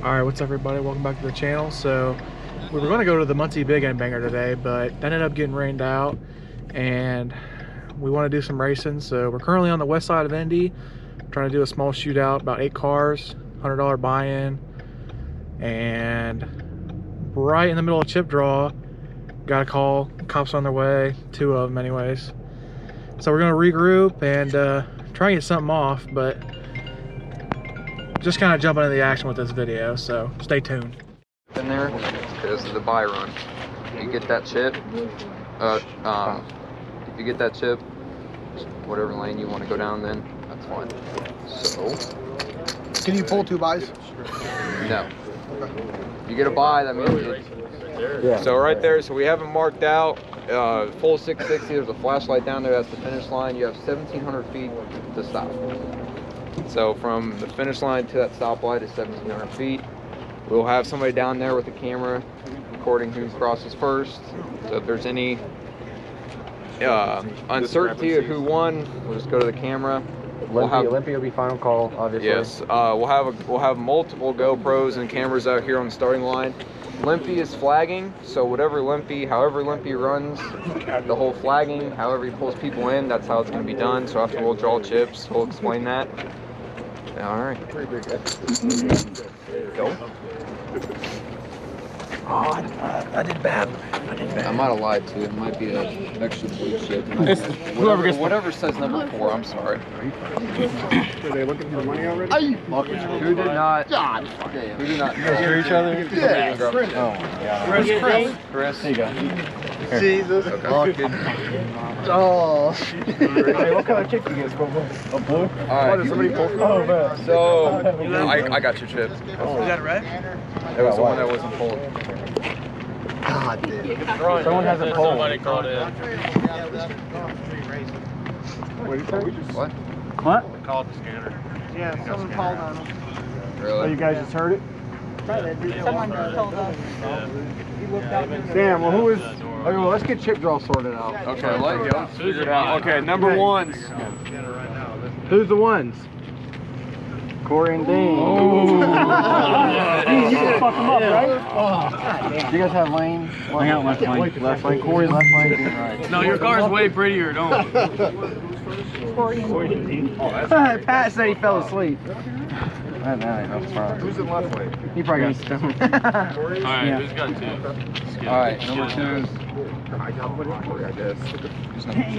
Alright, what's up everybody? Welcome back to the channel. So we were going to go to the Muncie Big End Banger today, but that ended up getting rained out and we want to do some racing. So we're currently on the west side of Indy, trying to do a small shootout, about 8 cars, $100 buy-in, and right in the middle of chip draw, got a call, cops on their way, 2 of them anyways. So we're going to regroup and try and get something off, but just kind of jumping into the action with this video, so stay tuned. In there, because of the buy run. You get that chip, if you get that chip, whatever lane you want to go down, then that's fine. So, can you pull 2 buys? No. You get a buy, that means it's, so right there, so we have it marked out, full 660, there's a flashlight down there, that's the finish line. You have 1,700 feet to stop. So from the finish line to that stoplight is 1,700 feet. We'll have somebody down there with a camera recording who crosses first. So if there's any uncertainty of who won, we'll just go to the camera. Limpy will be final call, obviously. Yes, we'll have multiple GoPros and cameras out here on the starting line. Limpy is flagging, so however Limpy runs, the whole flagging, however he pulls people in, that's how it's going to be done. So after we'll draw chips, we'll explain that. All right. Go. Oh, I did bad. I might have lied to you. It might be an extra blue chip. Whatever says number 4, I'm sorry. Are they looking for money already? Who did not? God. Who did not? You guys hear each other? Yeah. Oh my god. Chris. There you go. Jesus. Okay. Oh. Hey, what kind of chip do you guys go for? A blue? All right. Did somebody pull from? Oh man. So I got your chip. You got it right? It was the one that wasn't pulled. God damn. Someone has a poll. Somebody called in. What did you say? What? What? We called the scanner. Yeah, someone called on them. Really? Oh, you guys just heard it? Someone told us. Damn, well who is... Okay, well let's get chip draw sorted out. Okay, let's figure it out. Okay, number 1s. Who's the ones? Corey and Dean. Oh. You can fuck them up, right? You guys have lane? I got left lane. Left lane. Corey left lane. Dean right. No, your car's way prettier, don't Pat said he fell asleep. That's probably. Who's in left lane? He probably got stoned. Alright, who's got 2? Alright, number 2. I got one for you, I guess. Who's number 2?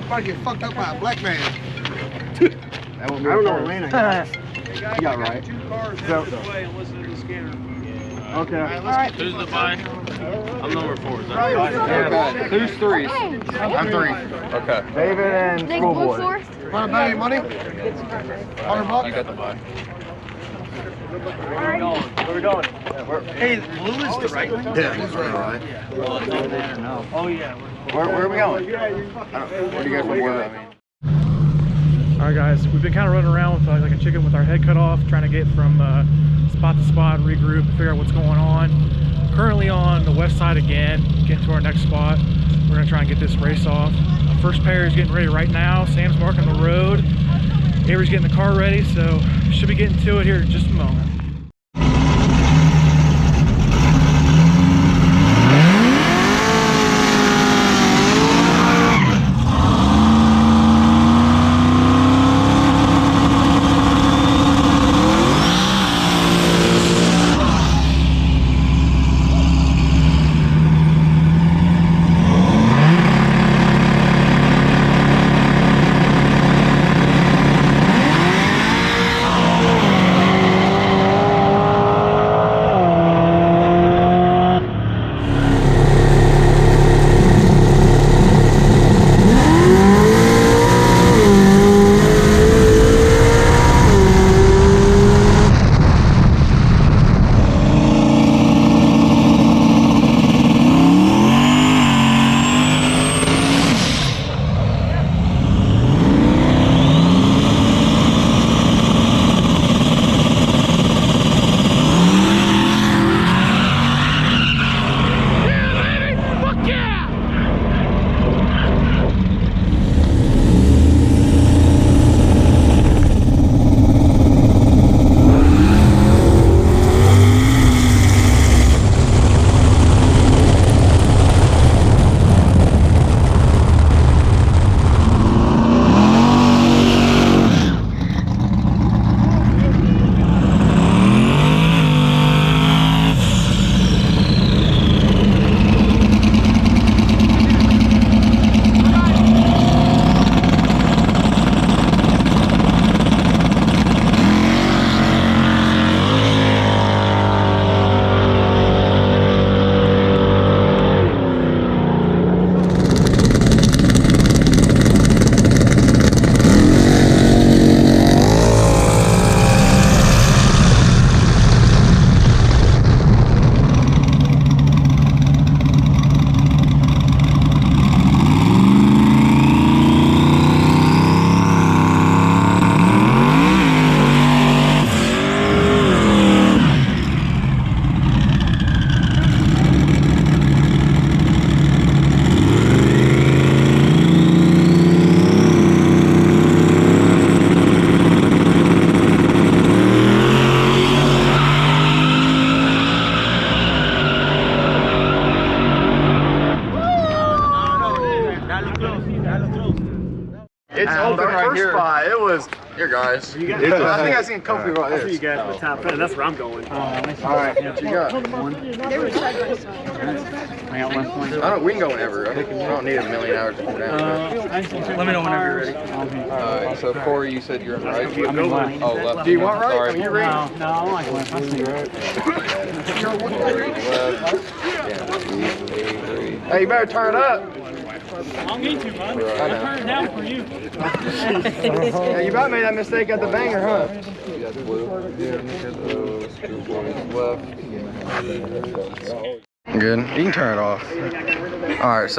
If I get fucked up by a black man. I don't know what lane I got. You got right. 2 cars So- this way and listen to the scanner. Okay. Who's the buy? I'm number 4. Is that right? Okay. Who's 3s? I'm 3. Okay. David and Schoolboy. Want to bet any money? $100? You got the buy. Where are we going? Hey, blue is the right lane? Yeah, he's right. Oh, yeah. Where are we going? Where do you guys want to I mean? Alright guys, we've been kind of running around with like a chicken with our head cut off, trying to get from spot to spot, regroup, figure out what's going on. Currently on the west side again, getting to our next spot. We're going to try and get this race off. First pair is getting ready right now. Sam's marking the road. Avery's getting the car ready, so should be getting to it here in just a moment. It's open right here. Spot. It was here, guys. I think I seen a couple people like this. You guys the top 10. That's where I'm going. All right, what you got? One. I got 1 point. We can go whenever. I don't need a million hours to go down. Let me know whenever you're ready. Alright, so Corey, you said you're in right? I'm in left. Oh, left. Do you want right? Sorry. Are you ready? No, I like left. I see right. Hey, you better turn it up. I don't need to, man. I'll turn it down for you. Yeah, you about made that mistake at the banger, huh? Good. You can turn it off. All right,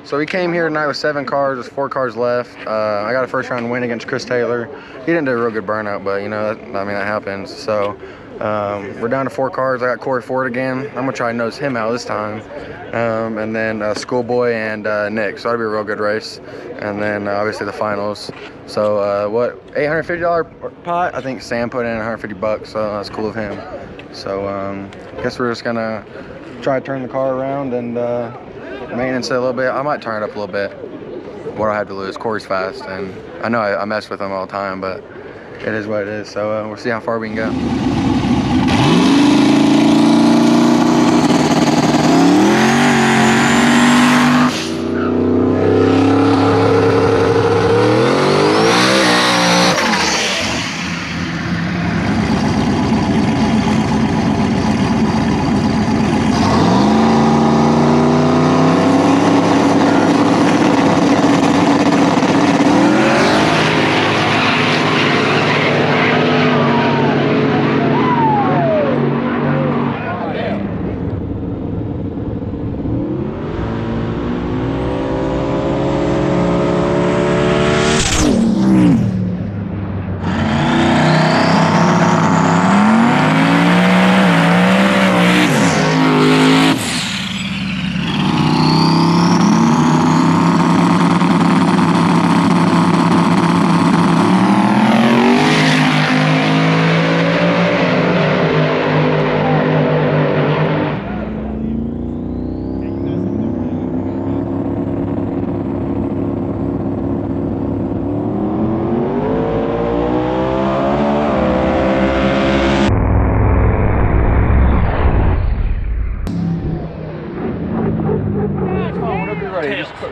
so we came here tonight with 7 cars. There's 4 cars left. I got a first round win against Chris Taylor. He didn't do a real good burnout, but you know, that happens. So we're down to 4 cars. I got Corey Ford again. I'm gonna try and nose him out this time. And then Schoolboy and Nick. So that'll be a real good race. And then obviously the finals. So what, $850 pot? I think Sam put in $150, so that's cool of him. So I guess we're just gonna try to turn the car around and maintenance it a little bit. I might turn it up a little bit. What I have to lose, Corey's fast, and I know I mess with him all the time, but it is what it is. So we'll see how far we can go.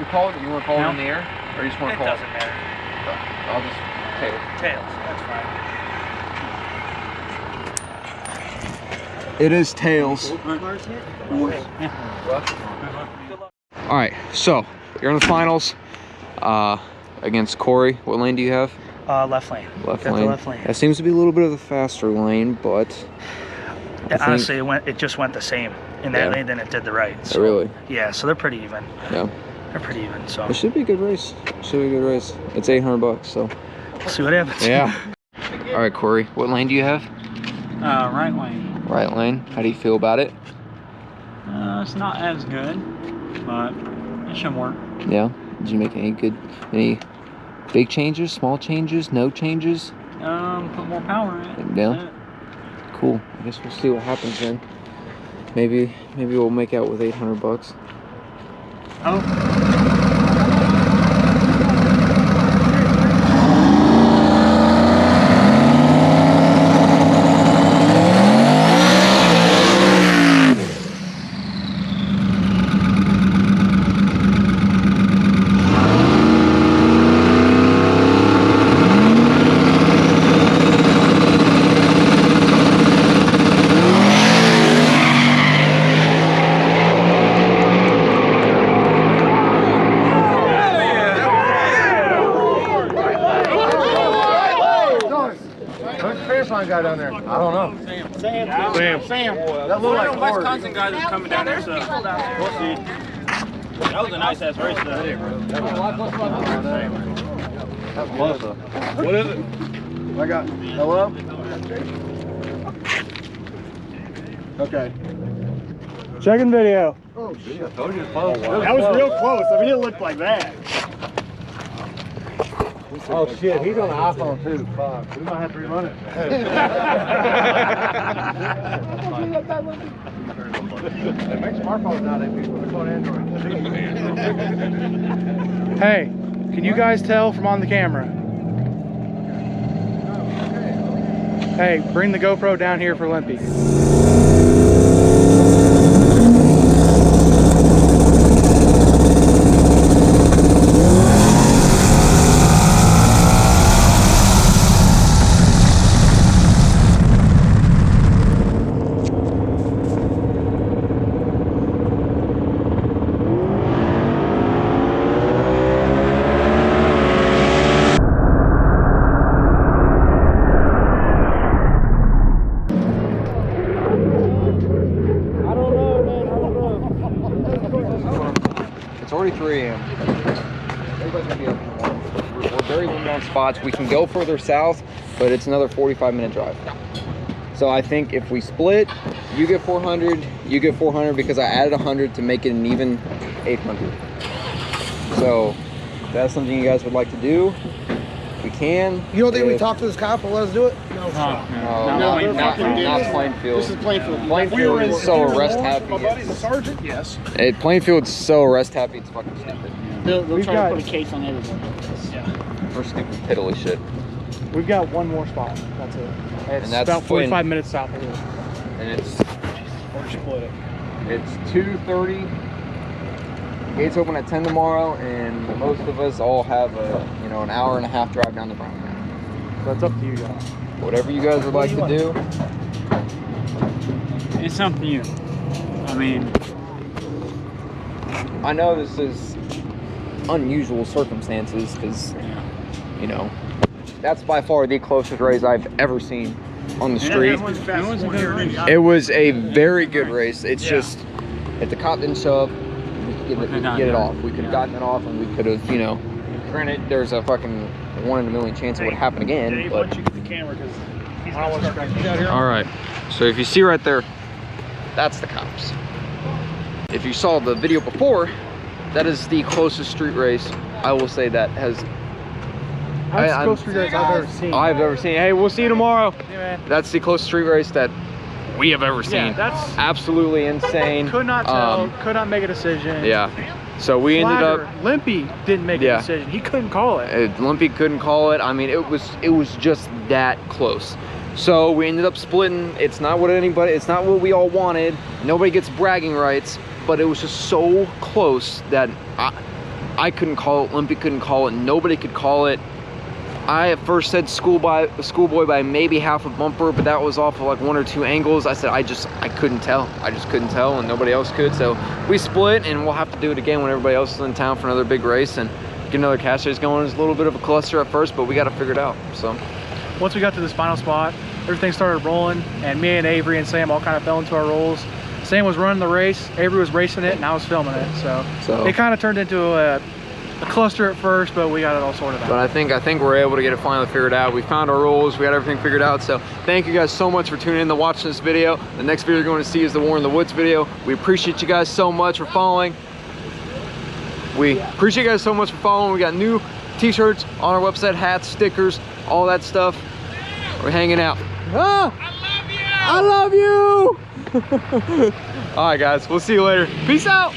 Call it, you want to call it in the air? Or you just want to call it? It doesn't matter. I'll just Tails, that's fine. It is tails. Alright, so you're in the finals against Corey. What lane do you have? Left lane. Left Got lane. the left lane. That seems to be a little bit of the faster lane, but honestly, it just went the same in that lane than it did the right. So, really? Yeah, so they're pretty even. Yeah. They're pretty even. So It should be a good race. Should be a good race. It's $800, so we'll see what happens. yeah. All right, Corey. What lane do you have? Right lane. Right lane. How do you feel about it? It's not as good, but it should work. Yeah. Did you make any big changes, small changes, no changes? Put more power in it. Yeah. Cool. I guess we'll see what happens then. Maybe we'll make out with $800. Oh. Guy down there. I don't know. Sam. That looked like Wisconsin guys are coming down there, so we'll see. That was a nice ass race though. That's close though. What is it? I got hello? Okay. Checking video. Oh shit, I told you it's close. That was real close. I mean, it looked like that. Oh shit, he's on the iPhone too. Fuck. We might have to rerun it. They make smartphones nowadays, people. They're called Android. Hey, Can you guys tell from on the camera? Hey, bring the GoPro down here for Limpy. It's already 3 a.m. Everybody's gonna be up in the morning. We're very limited on spots. We can go further south, but it's another 45-minute drive. So I think if we split, you get 400, you get 400 because I added 100 to make it an even 800. So if that's something you guys would like to do, we can. You don't think we talk to this cop and let us do it? No, not Plainfield. This is Plainfield. Plainfield is so arrest happy. My buddy's a sergeant. Yes. Plainfield's so arrest happy, it's fucking stupid. They'll try to put a case on everybody. Yeah. For stupid piddly shit. We've got one more spot. That's it. It's And that's about 45 when- minutes south of here. And it's Or split it. It's 2:30. Gates open at 10 tomorrow, and most of us all have an hour and a half drive down to Brown. So it's up to you guys. Whatever you guys would like to do. It's something new. I mean, I know this is unusual circumstances because, that's by far the closest race I've ever seen on the street. It was a very good race. It's just, if the cop didn't show up, we could get it off. We could have gotten it off, and we could have, granted, there's a fucking 1 in a million chance it would happen again. Dave, But why don't you get the camera because he's I don't gonna want start to all right, so if you see right there, that's the cops. If you saw the video before, that is the closest street race, I will say, that has That's the closest street race I've ever seen. Hey, we'll see you tomorrow. Yeah, man. That's the closest street race that we have ever seen. Yeah, that's absolutely insane. could not tell, could not make a decision. Yeah, so we ended up, Limpy didn't make a decision. He couldn't call it. Limpy couldn't call it. I mean, it was just that close. So we ended up splitting. It's not what we all wanted. Nobody gets bragging rights, but it was just so close that I couldn't call it. Limpy couldn't call it. Nobody could call it. I at first said schoolboy by maybe half a bumper, but that was off of like 1 or 2 angles. I said I couldn't tell. I just couldn't tell, and nobody else could. So we split, and we'll have to do it again when everybody else is in town for another big race and get another cash race going. It's a little bit of a cluster at first, but we got to figure it out. So once we got to this final spot, everything started rolling, and me and Avery and Sam all kind of fell into our roles. Sam was running the race, Avery was racing it, and I was filming it. So it kind of turned into a cluster at first, but we got it all sorted out. But I think we're able to get it finally figured out. We found our rules, we got everything figured out. So thank you guys so much for tuning in to watch this video. The next video you're going to see is the War in the Woods video. We appreciate you guys so much for following. We appreciate you guys so much for following. We got new t-shirts on our website, hats, stickers, all that stuff. We're hanging out. I love you. All right, guys, we'll see you later. Peace out.